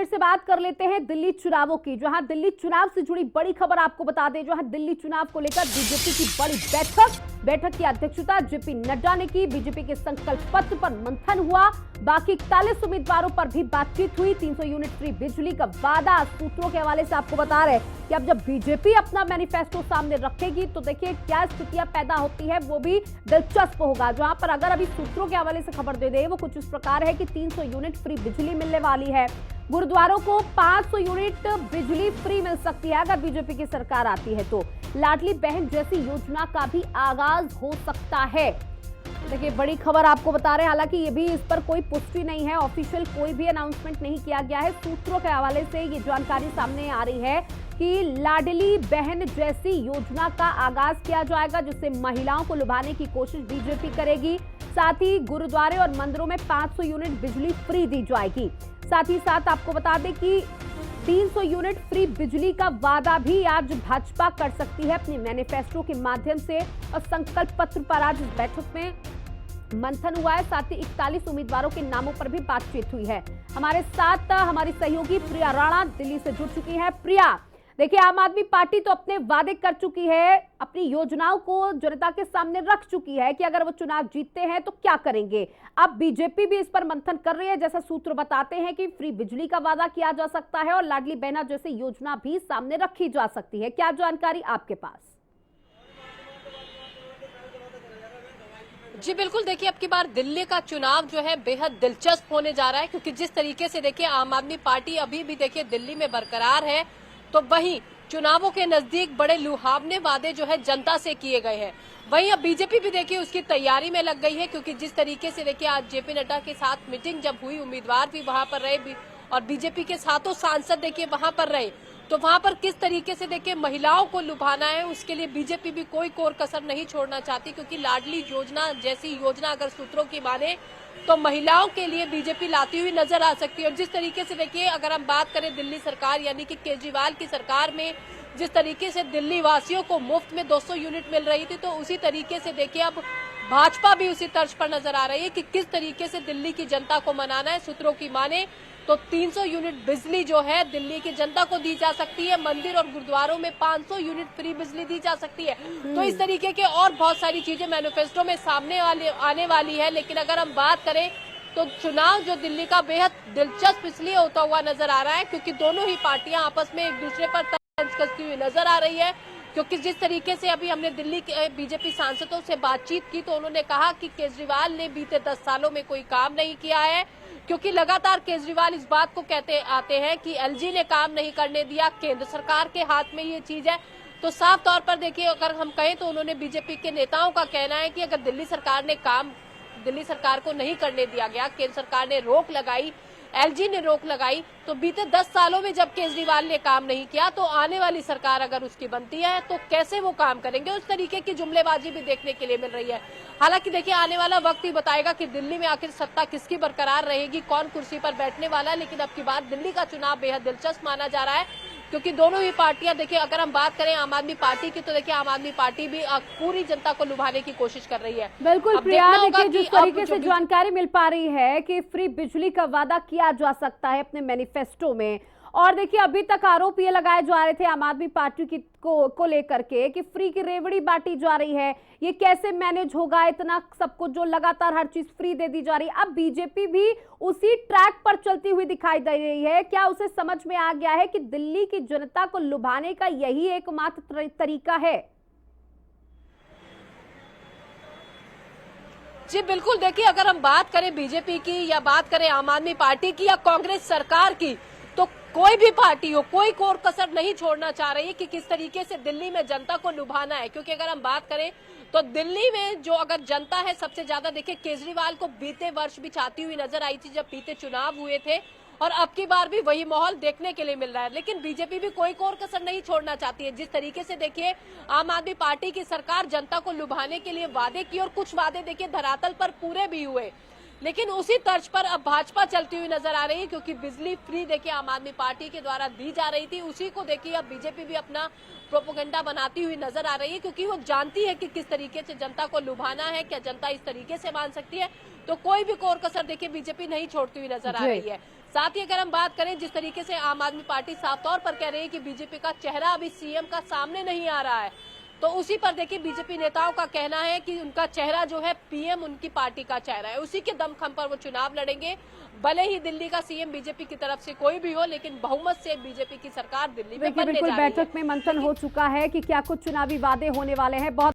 फिर से बात कर लेते हैं दिल्ली चुनावों की, जहां दिल्ली चुनाव से जुड़ी बड़ी खबर आपको बता दें। जहां दिल्ली चुनाव को लेकर बीजेपी की बड़ी बैठक की अध्यक्षता जेपी नड्डा ने की। बीजेपी के संकल्प पत्र पर मंथन हुआ। बाकी 41 उम्मीदवारों पर भी बातचीत हुई। 300 यूनिट फ्री बिजली का वादा, सूत्रों के हवाले से आपको बता रहे हैं कि अब जब बीजेपी अपना मैनिफेस्टो सामने रखेगी तो देखिए क्या स्थितियां पैदा होती है, वो भी दिलचस्प होगा। जहां पर अगर अभी सूत्रों के हवाले से खबर दे दे वो कुछ इस प्रकार है कि 300 यूनिट फ्री बिजली मिलने वाली है। गुरुद्वारों को 500 यूनिट बिजली फ्री मिल सकती है अगर बीजेपी की सरकार आती है तो। लाडली बहन जैसी योजना का भी आगाज हो सकता है। देखिए बड़ी खबर आपको बता रहे हैं, हालांकि ये भी इस पर कोई पुष्टि नहीं है, ऑफिशियल कोई भी अनाउंसमेंट नहीं किया गया है। सूत्रों के हवाले से ये जानकारी सामने आ रही है कि लाडली बहन जैसी योजना का आगाज किया जाएगा, जिससे महिलाओं को लुभाने की कोशिश बीजेपी करेगी। साथ ही गुरुद्वारे और मंदिरों में 500 यूनिट बिजली फ्री दी जाएगी। साथ ही साथ आपको बता दें कि 300 यूनिट फ्री बिजली का वादा भी आज भाजपा कर सकती है अपने मैनिफेस्टो के माध्यम से। और संकल्प पत्र पर आज इस बैठक में मंथन हुआ है। साथ ही 41 उम्मीदवारों के नामों पर भी बातचीत हुई है। हमारे साथ हमारी सहयोगी प्रिया राणा दिल्ली से जुड़ चुकी है। प्रिया, देखिए आम आदमी पार्टी तो अपने वादे कर चुकी है, अपनी योजनाओं को जनता के सामने रख चुकी है कि अगर वो चुनाव जीतते हैं तो क्या करेंगे। अब बीजेपी भी इस पर मंथन कर रही है। जैसा सूत्र बताते हैं कि फ्री बिजली का वादा किया जा सकता है और लाडली बहना जैसी योजना भी सामने रखी जा सकती है। क्या जानकारी आपके पास? जी बिल्कुल, देखिए अब की बार दिल्ली का चुनाव जो है बेहद दिलचस्प होने जा रहा है, क्योंकि जिस तरीके से देखिए आम आदमी पार्टी अभी भी देखिए दिल्ली में बरकरार है, तो वहीं चुनावों के नजदीक बड़े लुभावने वादे जो है जनता से किए गए हैं। वहीं अब बीजेपी भी देखिए उसकी तैयारी में लग गई है, क्योंकि जिस तरीके से देखिए आज जेपी नड्डा के साथ मीटिंग जब हुई, उम्मीदवार भी वहां पर रहे और बीजेपी के साथों सांसद देखिए वहां पर रहे, तो वहां पर किस तरीके से देखिए महिलाओं को लुभाना है उसके लिए बीजेपी भी कोई कोर कसर नहीं छोड़ना चाहती। क्योंकि लाडली योजना जैसी योजना अगर सूत्रों की माने तो महिलाओं के लिए बीजेपी लाती हुई नजर आ सकती है। और जिस तरीके से देखिए अगर हम बात करें दिल्ली सरकार यानी कि केजरीवाल की सरकार में जिस तरीके से दिल्ली वासियों को मुफ्त में 200 यूनिट मिल रही थी, तो उसी तरीके से देखिए अब भाजपा भी उसी तर्ज पर नजर आ रही है कि किस तरीके से दिल्ली की जनता को मनाना है। सूत्रों की माने तो 300 यूनिट बिजली जो है दिल्ली की जनता को दी जा सकती है। मंदिर और गुरुद्वारों में 500 यूनिट फ्री बिजली दी जा सकती है। तो इस तरीके के और बहुत सारी चीजें मैनिफेस्टो में सामने आने वाली है। लेकिन अगर हम बात करें तो चुनाव जो दिल्ली का बेहद दिलचस्प इसलिए होता हुआ नजर आ रहा है क्योंकि दोनों ही पार्टियां आपस में एक दूसरे पर तंज कसती हुई नजर आ रही है। क्योंकि जिस तरीके से अभी हमने दिल्ली के बीजेपी सांसदों से बातचीत की तो उन्होंने कहा कि केजरीवाल ने बीते 10 सालों में कोई काम नहीं किया है, क्योंकि लगातार केजरीवाल इस बात को कहते आते हैं कि एलजी ने काम नहीं करने दिया, केंद्र सरकार के हाथ में ये चीज है। तो साफ तौर पर देखिए अगर हम कहें तो उन्होंने बीजेपी के नेताओं का कहना है कि अगर दिल्ली सरकार को नहीं करने दिया गया, केंद्र सरकार ने रोक लगाई, एलजी ने रोक लगाई, तो बीते 10 सालों में जब केजरीवाल ने काम नहीं किया तो आने वाली सरकार अगर उसकी बनती है तो कैसे वो काम करेंगे। उस तरीके की जुमलेबाजी भी देखने के लिए मिल रही है। हालांकि देखिए आने वाला वक्त ही बताएगा कि दिल्ली में आखिर सत्ता किसकी बरकरार रहेगी, कौन कुर्सी पर बैठने वाला है। लेकिन अब की बार दिल्ली का चुनाव बेहद दिलचस्प माना जा रहा है, क्योंकि दोनों ही पार्टियां देखिए अगर हम बात करें आम आदमी पार्टी की तो देखिए आम आदमी पार्टी भी पूरी जनता को लुभाने की कोशिश कर रही है। बिल्कुल प्रिया, देखिए जिस तरीके से जानकारी मिल पा रही है कि फ्री बिजली का वादा किया जा सकता है अपने मैनिफेस्टो में, और देखिए अभी तक आरोप ये लगाए जा रहे थे आम आदमी पार्टी की को लेकर के कि फ्री की रेवड़ी बांटी जा रही है, ये कैसे मैनेज होगा, इतना सब कुछ जो लगातार हर चीज फ्री दे दी जा रही है। अब बीजेपी भी उसी ट्रैक पर चलती हुई दिखाई दे रही है। क्या उसे समझ में आ गया है कि दिल्ली की जनता को लुभाने का यही एकमात्र तरीका है? जी बिल्कुल, देखिए अगर हम बात करें बीजेपी की या बात करें आम आदमी पार्टी की या कांग्रेस सरकार की, तो कोई भी पार्टी हो कोई कोर कसर नहीं छोड़ना चाह रही है कि किस तरीके से दिल्ली में जनता को लुभाना है। क्योंकि अगर हम बात करें तो दिल्ली में जो अगर जनता है सबसे ज्यादा देखिए केजरीवाल को बीते वर्ष भी चाहती हुई नजर आई थी जब बीते चुनाव हुए थे, और अब की बार भी वही माहौल देखने के लिए मिल रहा है। लेकिन बीजेपी भी कोई कोर कसर नहीं छोड़ना चाहती है। जिस तरीके से देखिए आम आदमी पार्टी की सरकार जनता को लुभाने के लिए वादे की और कुछ वादे देखिए धरातल पर पूरे भी हुए, लेकिन उसी तर्ज पर अब भाजपा चलती हुई नजर आ रही है। क्योंकि बिजली फ्री देखिए आम आदमी पार्टी के द्वारा दी जा रही थी, उसी को देखिए अब बीजेपी भी अपना प्रोपेगेंडा बनाती हुई नजर आ रही है, क्योंकि वो जानती है कि किस तरीके से जनता को लुभाना है, क्या जनता इस तरीके से मान सकती है। तो कोई भी कोर कसर देखिए बीजेपी नहीं छोड़ती हुई नजर आ रही है। साथ ही अगर हम बात करें जिस तरीके से आम आदमी पार्टी साफ तौर पर कह रही है कि बीजेपी का चेहरा अभी सीएम का सामने नहीं आ रहा है, तो उसी पर देखिए बीजेपी नेताओं का कहना है कि उनका चेहरा जो है पीएम उनकी पार्टी का चेहरा है, उसी के दमखम पर वो चुनाव लड़ेंगे। भले ही दिल्ली का सीएम बीजेपी की तरफ से कोई भी हो, लेकिन बहुमत से बीजेपी की सरकार दिल्ली में बनने जा रही है। बैठक में मंथन हो चुका है कि क्या कुछ चुनावी वादे होने वाले हैं। बहुत